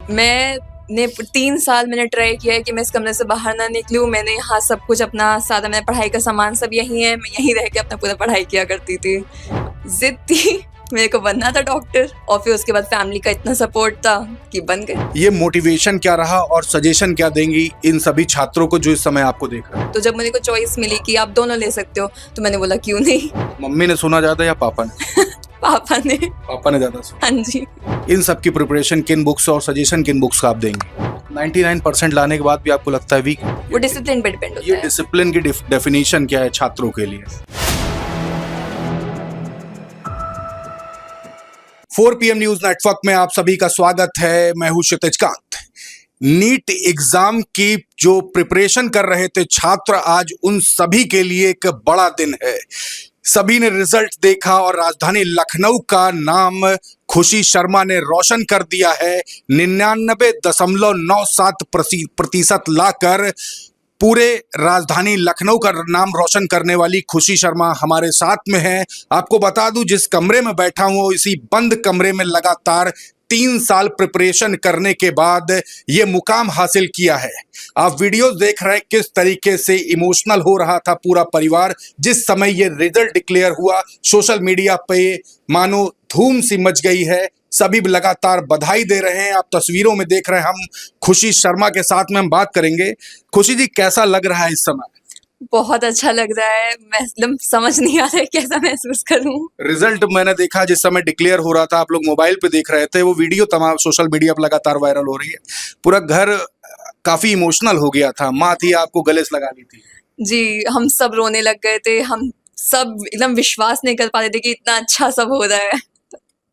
मैंने 3 साल मैंने ट्राई किया है कि मैं इस कमरे से बाहर ना निकलूँ। मैंने यहाँ सब कुछ अपना सादा मैंने पढ़ाई का सामान सब यहीं है, मैं यहीं रह के अपना पूरा पढ़ाई किया करती थी। ज़िद थी मेरे को बनना था डॉक्टर और फिर उसके बाद फैमिली का इतना सपोर्ट था कि बन गए। ये मोटिवेशन क्या रहा और सजेशन क्या देंगी इन सभी छात्रों को जो इस समय आपको देख रहे हैं? तो जब मुझे को चॉइस मिली कि आप दोनों ले सकते हो तो मैंने बोला क्यों नहीं। मम्मी ने सुना ज्यादा या पापा ने? पापा ने। पापा ने ज्यादा सुना। हाँ जी। इन सब की प्रिपरेशन किन बुक्स और सजेशन किन बुक्स का आप देंगे? 99% लाने के बाद भी आपको लगता है वीक? वो डिसिप्लिन पे डिपेंड होता ये है। डिसिप्लिन की डेफिनेशन क्या है छात्रों के लिए? 4 PM न्यूज नेटवर्क में आप सभी का स्वागत है। मैं हूं क्षितिज कांत। नीट एग्जाम की जो प्रिपरेशन कर रहे थे छात्र, आज उन सभी के लिए एक बड़ा दिन है। सभी ने रिजल्ट देखा और राजधानी लखनऊ का नाम खुशी शर्मा ने रोशन कर दिया है। 99.97% लाकर पूरे राजधानी लखनऊ का नाम रोशन करने वाली खुशी शर्मा हमारे साथ में है। आपको बता दूं, जिस कमरे में बैठा हूं इसी बंद कमरे में लगातार 3 साल प्रिपरेशन करने के बाद ये मुकाम हासिल किया है। आप वीडियोस देख रहे हैं किस तरीके से इमोशनल हो रहा था पूरा परिवार जिस समय ये रिजल्ट डिक्लेयर हुआ। सोशल मीडिया पे मानो धूम सी मच गई है, सभी लगातार बधाई दे रहे हैं। आप तस्वीरों में देख रहे हैं, हम खुशी शर्मा के साथ में हम बात करेंगे। खुशी जी, कैसा लग रहा है इस समय? बहुत अच्छा लग रहा है। मैं एकदम समझ नहीं आ रहा है कैसा महसूस करूं। रिजल्ट मैंने देखा जिस समय डिक्लेयर हो रहा था, आप लोग मोबाइल पे देख रहे थे, वो वीडियो तमाम सोशल मीडिया पर लगातार वायरल हो रही है। पूरा घर काफी इमोशनल हो गया था। माँ थी, आपको गले से लगा ली थी। जी, हम सब रोने लग गए थे। हम सब एकदम विश्वास नहीं कर पा रहे थे कि इतना अच्छा सब हो रहा है।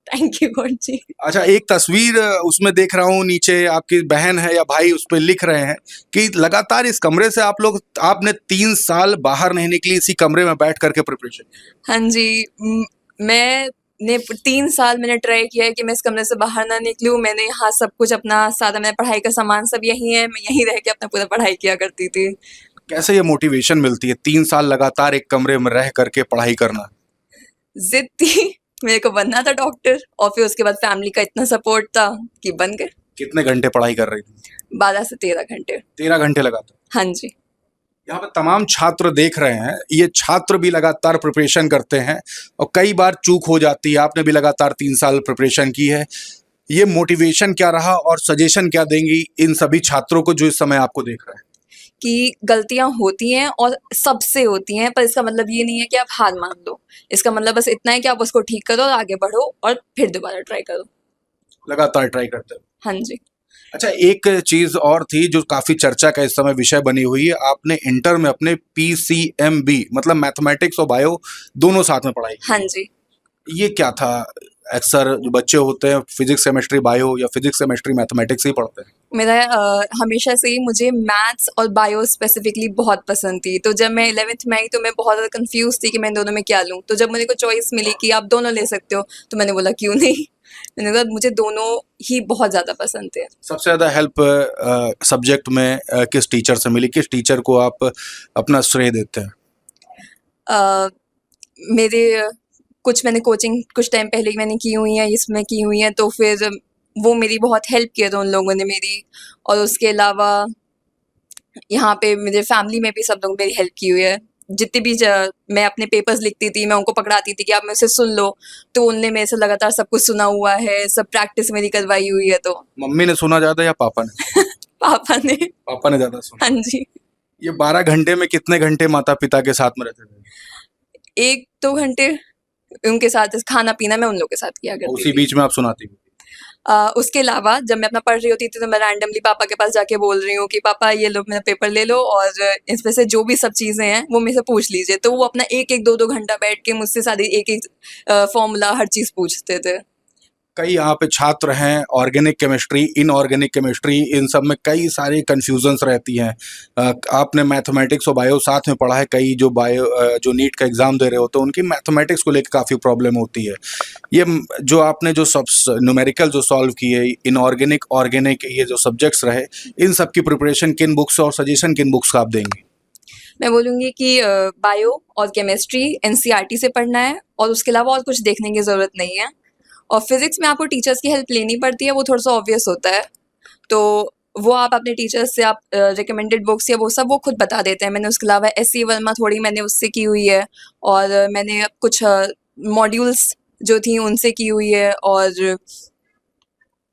थैंक यू गॉड जी। अच्छा, एक तस्वीर उसमें देख रहा हूँ, नीचे आपकी बहन है या भाई उस पर लिख रहे हैं कि लगातार इस कमरे से आपने 3 साल बाहर नहीं निकली, इसी कमरे में बैठ करके प्रिपरेशन। हाँ जी, मैंने 3 साल मैंने ट्राई किया है कि मैं इस कमरे से बाहर ना निकलूँ। मैंने यहाँ सब कुछ अपना सादा मैंने पढ़ाई का सामान सब यहीं है, मैं यहीं रह के अपना पूरा पढ़ाई किया करती थी। कैसे ये मोटिवेशन मिलती है 3 साल लगातार एक कमरे में रह करके पढ़ाई करना? जिद थी मेरे को बनना था डॉक्टर और फिर उसके बाद फैमिली का इतना सपोर्ट था कि बन गए। कितने घंटे पढ़ाई कर रही थी? 12 से 13 घंटे। 13 घंटे लगातार? हाँ जी। यहाँ पे तमाम छात्र देख रहे हैं, ये छात्र भी लगातार प्रिपरेशन करते हैं और कई बार चूक हो जाती है। आपने भी लगातार 3 साल प्रिपरेशन की है। ये मोटिवेशन क्या रहा और सजेशन क्या देंगी इन सभी छात्रों को जो इस समय आपको देख रहे हैं? कि गलतियां होती हैं और सबसे होती हैं, पर इसका मतलब ये नहीं है कि आप हार मान लो। इसका मतलब बस इतना है कि आप उसको ठीक करो और आगे बढ़ो और फिर दोबारा ट्राई करो। लगातार ट्राई करते हो? हाँ जी। अच्छा, एक चीज और थी जो काफी चर्चा का इस समय विषय बनी हुई है। आपने इंटर में अपने PCMB मतलब मैथमेटिक्स और बायो दोनों साथ में पढ़ाई की। हाँ जी। ये क्या था? अक्सर जो बच्चे होते हैं फिजिक्स केमिस्ट्री बायो या फिजिक्स केमिस्ट्री मैथमेटिक्स ही पढ़ते हैं। मेरा हमेशा से ही मुझे मैथ्स और बायो स्पेसिफिकली बहुत पसंद थी। तो जब मैं 11th में आई तो मैं बहुत ज़्यादा कंफ्यूज थी कि मैं दोनों में क्या लूँ। तो जब मुझे को चॉइस मिली कि आप दोनों ले सकते हो तो मैंने बोला क्यों नहीं। मैंने कहा मुझे दोनों ही बहुत ज़्यादा पसंद थे। सबसे ज़्यादा हेल्प सब्जेक्ट में किस टीचर से मिली? किस टीचर को आप अपना श्रेय देते हैं? मेरे कुछ मैंने कोचिंग कुछ टाइम पहले ही मैंने की हुई है, इसमें की हुई है, तो फिर वो मेरी बहुत हेल्प किया था उन लोगों ने मेरी। और उसके अलावा यहाँ पे मेरे फैमिली में भी सब लोग मेरी हेल्प की हुई है। जितनी भी मैं अपने पेपर्स लिखती थी, मैं उनको पकड़ाती थी कि आप मेरे से सुन लो, तो उनने मेरे से लगातार सब कुछ सुना हुआ है, सब प्रैक्टिस मेरी करवाई हुई है। तो मम्मी ने सुना ज्यादा या पापा ने? पापा ने। पापा ने ज्यादा सुना। हाँ जी। ये 12 घंटे में कितने घंटे माता पिता के साथ में रहते थे? 1-2 घंटे उनके साथ खाना पीना मैं उन लोग के साथ किया करती उसी थी। बीच में आप सुनाती थी? उसके अलावा जब मैं अपना पढ़ रही होती थी तो मैं रैंडमली पापा के पास जाके बोल रही हूँ कि पापा ये लो मेरा पेपर ले लो और इसमें से जो भी सब चीज़ें हैं वो मेरे से पूछ लीजिए। तो वो अपना 1-1 2-2 घंटा बैठ के मुझसे सारी एक-एक फॉर्मूला हर चीज़ पूछते थे। कई यहाँ पे छात्र हैं, ऑर्गेनिक केमिस्ट्री, इनऑर्गेनिक केमिस्ट्री, इन सब में कई सारी कन्फ्यूजन्स रहती हैं। आपने मैथमेटिक्स और बायो साथ में पढ़ा है। कई जो नीट का एग्ज़ाम दे रहे होते हैं उनकी मैथमेटिक्स को लेकर काफ़ी प्रॉब्लम होती है। ये जो आपने जो सब न्यूमेरिकल जो सॉल्व किए, इनऑर्गेनिक ऑर्गेनिक ये जो सब्जेक्ट्स रहे, इन सब की प्रिपरेशन किन बुक्स और सजेशन किन बुक्स का आप देंगे? मैं बोलूँगी कि बायो और केमिस्ट्री NCERT से पढ़ना है और उसके अलावा और कुछ देखने की ज़रूरत नहीं है। और फिज़िक्स में आपको टीचर्स की हेल्प लेनी पड़ती है, वो थोड़ा सा ऑब्वियस होता है। तो वो आप अपने टीचर्स से आप रिकमेंडेड बुक्स या वो सब वो खुद बता देते हैं। मैंने उसके अलावा एससी वर्मा थोड़ी मैंने उससे की हुई है, और मैंने अब कुछ मॉड्यूल्स जो थी उनसे की हुई है, और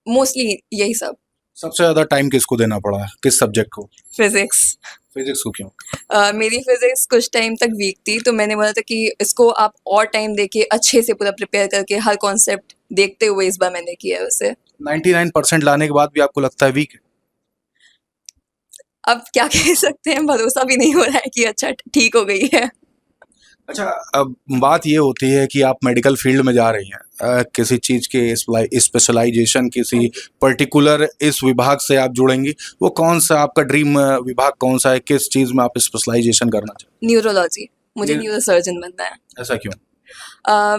मोस्टली यही सब। सबसे ज्यादा टाइम किसको देना पड़ा, किस सब्जेक्ट को? फिजिक्स। फिजिक्स को क्यों? मेरी फिजिक्स कुछ टाइम तक वीक थी, तो मैंने बोला था कि इसको आप और टाइम देके अच्छे से पूरा प्रिपेयर करके हर कॉन्सेप्ट देखते हुए इस बार मैंने किया है उसे। 99% लाने के बाद भी आपको लगता है वीक है? अब क्या कह सकते हैं, भरोसा भी नहीं हो रहा है कि अच्छा ठीक हो गई है। अच्छा, अब बात ये होती है कि आप मेडिकल फील्ड में जा रही हैं, किसी चीज़ के स्पेशलाइजेशन किसी पर्टिकुलर इस विभाग से आप जुड़ेंगी, वो कौन सा आपका ड्रीम विभाग कौन सा है, किस चीज़ में आप स्पेशलाइजेशन करना चाहते न्यूरोलॉजी, मुझे न्यू- न्यूरो सर्जन बनना है। हैं? ऐसा क्यों? अ,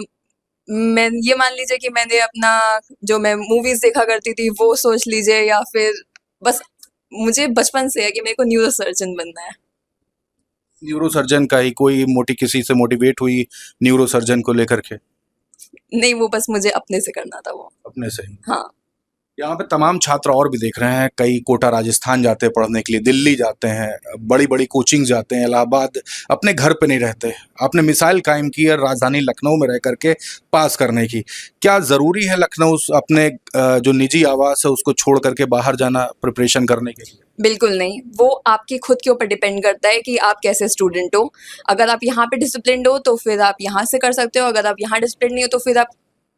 मैं ये मान लीजिए कि मैंने अपना जो मैं मूवीज देखा करती थी वो सोच लीजिए, या फिर बस मुझे बचपन से है कि मेरे को न्यूरो सर्जन बनना है। न्यूरो सर्जन का ही कोई किसी से मोटिवेट हुई न्यूरो सर्जन को लेकर के? नहीं, वो बस मुझे अपने से करना था वो। अपने से ही? हाँ। यहाँ पे तमाम छात्र और भी देख रहे हैं, कई कोटा राजस्थान जाते हैं पढ़ने के लिए, दिल्ली जाते हैं, बड़ी बड़ी कोचिंग जाते हैं, इलाहाबाद, अपने घर पे नहीं रहते। आपने मिसाइल कायम की है राजधानी लखनऊ में रह करके पास करने की। क्या ज़रूरी है लखनऊ अपने जो निजी आवास है उसको छोड़ करके बाहर जाना प्रिपरेशन करने के लिए? बिल्कुल नहीं, वो आपके खुद के ऊपर डिपेंड करता है कि आप कैसे स्टूडेंट हो। अगर आप यहाँ पे डिसिप्लिन्ड हो तो फिर आप यहाँ से कर सकते हो, अगर आप यहाँ डिसिप्लिन नहीं हो तो फिर आप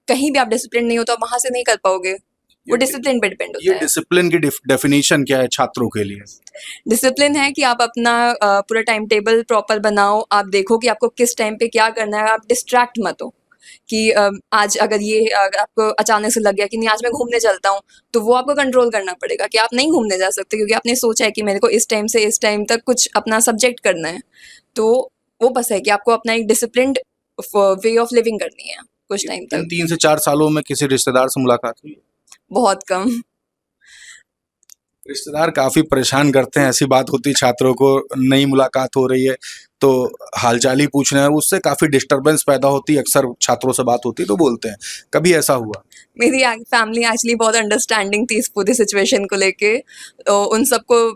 कहीं भी आप डिसिप्लिन नहीं हो तो आप वहाँ से नहीं कर पाओगे। वो डिसिप्लिन पे डिपेंड ये होता है। डिसिप्लिन की डेफिनेशन क्या है छात्रों के लिए? डिसिप्लिन है कि आप अपना पूरा टाइम टेबल प्रॉपर बनाओ, आप देखो कि आपको किस टाइम पे क्या करना है, आप डिस्ट्रैक्ट मत हो कि आज अगर ये अगर आपको अचानक से लग गया कि नहीं आज मैं घूमने चलता हूँ, तो वो आपको कंट्रोल करना पड़ेगा कि आप नहीं घूमने जा सकते क्योंकि आपने सोचा है कि मेरे को इस टाइम से इस टाइम तक कुछ अपना सब्जेक्ट करना है। तो वो बस है कि आपको अपना एक डिसिप्लिन्ड वे ऑफ लिविंग करनी है कुछ टाइम इन तक। 3 से 4 सालों में किसी रिश्तेदार से मुलाकात हुई है? बहुत कम। रिश्तेदार काफी परेशान करते हैं, ऐसी बात होती है छात्रों को, नई मुलाकात हो रही है तो हालचाल ही पूछ रहे हैं, उससे काफी डिस्टरबेंस पैदा होती है। अक्सर छात्रों से बात होती है तो बोलते हैं, कभी ऐसा हुआ? मेरी फैमिली एक्चुअली बहुत अंडरस्टैंडिंग थी इस पूरी सिचुएशन को लेके, तो उन सबको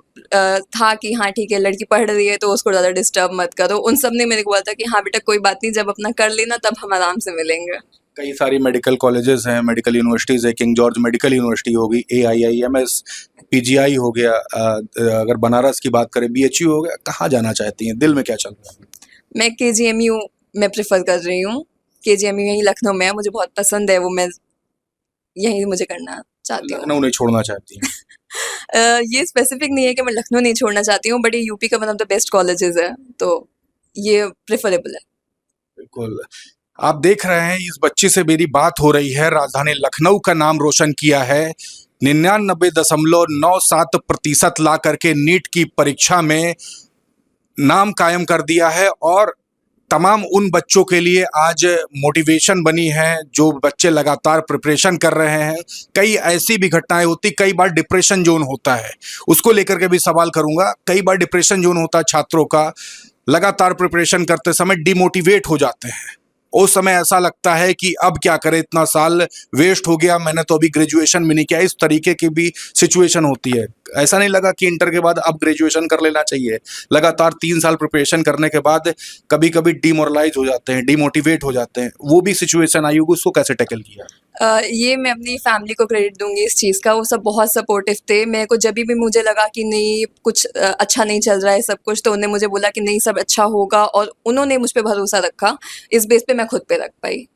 था कि हाँ ठीक है लड़की पढ़ रही है तो उसको ज़्यादा डिस्टर्ब मत करो। उन सब ने मेरे को बोला था कि हाँ बेटा कोई बात नहीं, जब अपना कर लेना तब हम आराम से मिलेंगे। कई सारी मेडिकल कॉलेजेस हैं, मेडिकल यूनिवर्सिटीज है, किंग जॉर्ज मेडिकल यूनिवर्सिटी होगी, AIIMS, PGI हो गया, अगर बनारस की बात करें BHU हो गया, कहाँ जाना चाहती हैं, दिल में क्या चल रहा है? मैं KGMU में प्रेफर कर रही हूँ। KGMU यहीं लखनऊ में है, मुझे बहुत पसंद है वो, मैं यहीं मुझे करना चाहती हूँ। लखनऊ नहीं छोड़ना चाहती हैं? ये स्पेसिफिक नहीं है कि मैं लखनऊ नहीं छोड़ना चाहती हूँ, बट ये यूपी का one of the best colleges है, तो ये प्रेफरेबल है। बिल्कुल। आप देख रहे हैं इस बच्ची से मेरी बात हो रही है, राजधानी लखनऊ का नाम रोशन किया है, 99.97% ला करके नीट की परीक्षा में नाम कायम कर दिया है, और तमाम उन बच्चों के लिए आज मोटिवेशन बनी है जो बच्चे लगातार प्रिपरेशन कर रहे हैं। कई ऐसी भी घटनाएं होती, कई बार डिप्रेशन जोन होता है, उसको लेकर के भी सवाल करूंगा। कई बार डिप्रेशन जोन होता है छात्रों का, लगातार प्रिपरेशन करते समय डिमोटिवेट हो जाते हैं, उस समय ऐसा लगता है कि अब क्या करें, इतना साल वेस्ट हो गया, मैंने तो अभी ग्रेजुएशन भी नहीं किया। इस तरीके की भी सिचुएशन होती है। ऐसा नहीं लगा कि इंटर के बाद अब ग्रेजुएशन कर लेना चाहिए? लगातार 3 साल प्रिपरेशन करने के बाद कभी कभी डिमोरलाइज हो जाते हैं, डिमोटिवेट हो जाते हैं, वो भी सिचुएशन आई होगी, उसको कैसे टैकल किया? ये मैं अपनी फैमिली को क्रेडिट दूंगी इस चीज़ का, वो सब बहुत सपोर्टिव थे। मेरे को जब भी मुझे लगा कि नहीं कुछ अच्छा नहीं चल रहा है सब कुछ, तो उन्होंने मुझे बोला कि नहीं सब अच्छा होगा, और उन्होंने मुझ पे भरोसा रखा। इस बेस पे मैं खुद पे रख पाई,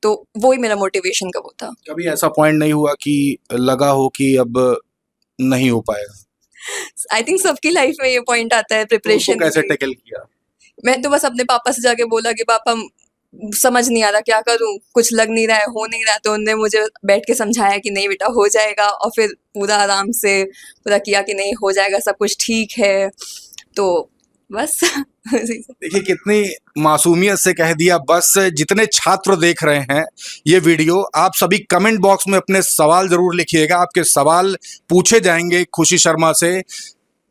तो वो ही मेरा मोटिवेशन का वो था। कभी ऐसा पॉइंट नहीं हुआ कि लगा हो कि अब नहीं हो पाएगा? आई थिंक सबकी लाइफ में ये पॉइंट आता है तो उसको प्रिपरेशन कैसे में। टैकल किया? मैं तो बस अपने पापा से जाके बोला कि पापा समझ नहीं आ रहा क्या करूं, कुछ लग नहीं रहा है, हो नहीं रहा, तो उन्होंने मुझे बैठ के समझाया कि नहीं बेटा हो जाएगा, और फिर पूरा आराम से पूरा किया कि नहीं हो जाएगा, सब कुछ ठीक है, तो बस। देखिए कितनी मासूमियत से कह दिया बस। जितने छात्र देख रहे हैं ये वीडियो, आप सभी कमेंट बॉक्स में अपने सवाल जरूर लिखिएगा, आपके सवाल पूछे जाएंगे खुशी शर्मा से।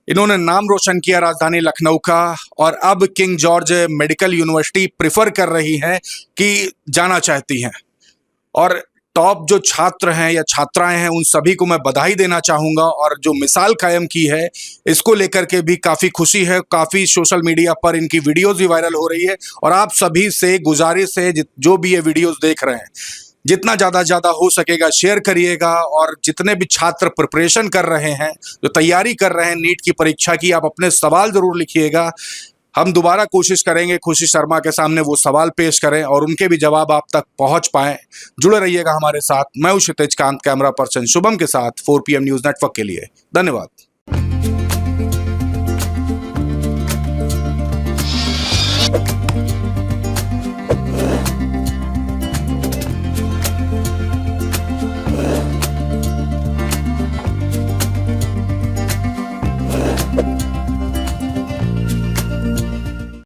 इन्होंने नाम रोशन किया राजधानी लखनऊ का, और अब king George medical university prefer कर रही हैं कि जाना चाहती हैं, और टॉप जो छात्र हैं या छात्राएं हैं उन सभी को मैं बधाई देना चाहूंगा, और जो मिसाल कायम की है इसको लेकर के भी काफी खुशी है। काफी सोशल मीडिया पर इनकी वीडियोस भी वायरल हो रही है, और आप सभी से गुजारिश है जो भी ये वीडियोस देख रहे हैं, जितना ज़्यादा हो सकेगा शेयर करिएगा। और जितने भी छात्र प्रिपरेशन कर रहे हैं, जो तैयारी कर रहे हैं नीट की परीक्षा की, आप अपने सवाल ज़रूर लिखिएगा। हम दोबारा कोशिश करेंगे खुशी शर्मा के सामने वो सवाल पेश करें और उनके भी जवाब आप तक पहुंच पाएं। जुड़े रहिएगा हमारे साथ। मैं हूं क्षितिज कांत, कैमरा पर्सन शुभम के साथ 4 PM न्यूज़ नेटवर्क के लिए। धन्यवाद।